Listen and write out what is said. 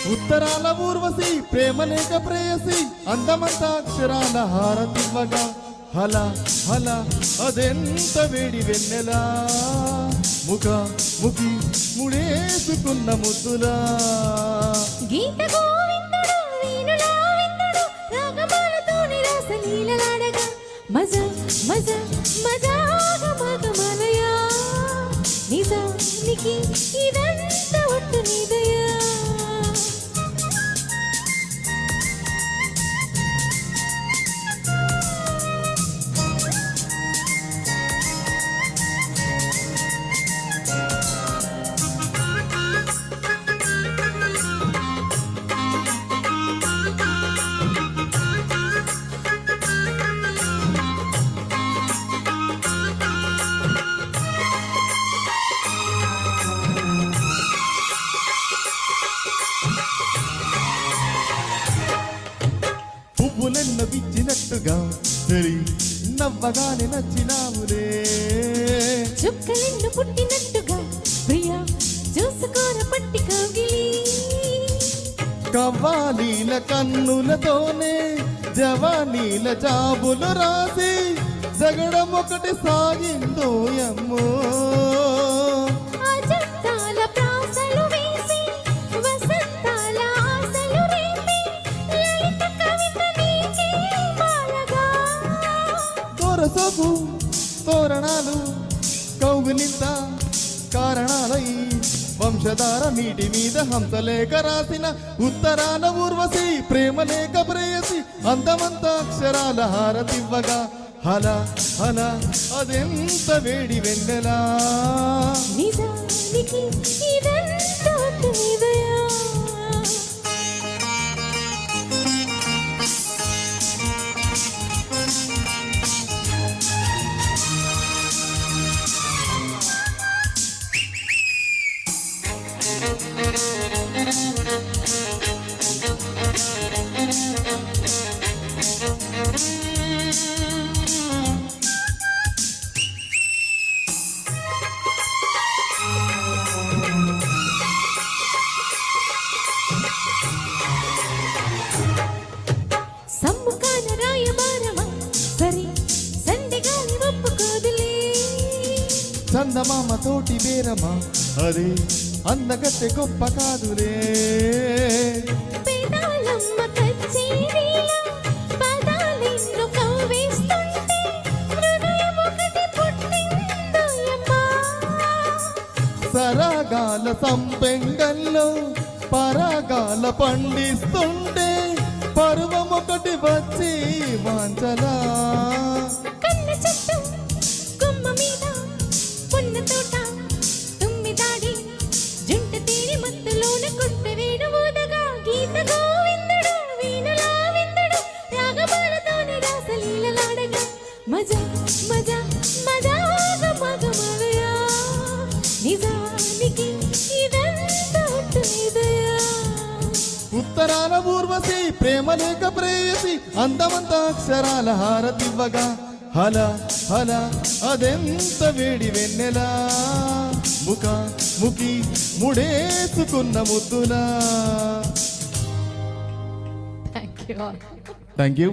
ఉత్తరాల ఊర్వశి ప్రేమ లేక ప్రేయసి అందమంత అక్షరాల హారతివ్వగా హల హల అదెంత వేడి వెన్నెలా ముఖ ముఖి ముడేసుకున్న ముద్దులా గీత గోవిందుడు వీణులా విందుడు రాగమాలతోని రాసలీలలాడగా మజ మజ మజాగమగమలయా నిజానికి ఇదంతా ఒట్టు నీదయా పువ్వులెన్న విచ్చినట్టుగా సరి నవ్వగానే నచ్చినావులే చుక్కలెన్ను పుట్టినట్టుగా ప్రియా చూసుకోర పట్టి కౌగిలి కవ్వాలీల కన్నులతోనే జవానీల జాబులు రాసి జగడం ఒకటి సాగిందో అమ్మో అజంతాల ప్రాసలు వేసి వసంతాల ఆశలు రేపి లలిత కవిత నీకే మాలగా తోరసోపు తోరణాలు కౌగులింత కారణాలై వంశధార నీటి మీద హంసలేఖ రాసిన ఉత్తరాల ఊర్వశి ప్రేమ లేక ప్రేయసి అందమంత అక్షరాల హారతివ్వగా హల హల అదెంత వేడి వెన్నెలా నిజానికి ఇదంతా ఒట్టు నీదయా సమ్ముఖాన రాయబారమా సరే సందెగాని ఒప్పుకోదులే చందమామ తోటి బేరమా అదే అందగత్తె గొప్ప కాదులే పేదాలమ్మ కచ్చేరీలా పదాలెన్ను కవ్వేస్తుంటే హృదయం ఒకటి పుట్టిందోయమ్మా సరాగాల సంపెంగల్లో పరాగాల పండిస్తుంటే పర్వం ఒకటి వచ్చి వాంచలా కన్న చెట్టు కొమ్మ మీద పున్న తోట తుమ్మిదాడి జంట తీరి మత్తులోన కొత్త వేడు ఊదగా గీత గోవిందుడు వీణులా విందుడు రాగమాలతోని రాసలీలలాడగా మజ మజ మజాగమగమలయా నిజానికి ఇదంతా ఒట్టు నీదయా ఉత్తరాల ఊర్వశి ప్రేమ లేక ప్రేయసి అందమంత అక్షరాల హారతివ్వగా హల హల అదెంత వేడి వెన్నెలా ముఖ ముఖి ముడేసుకున్న ముద్దులా థ్యాంక్ యూ థ్యాంక్ యూ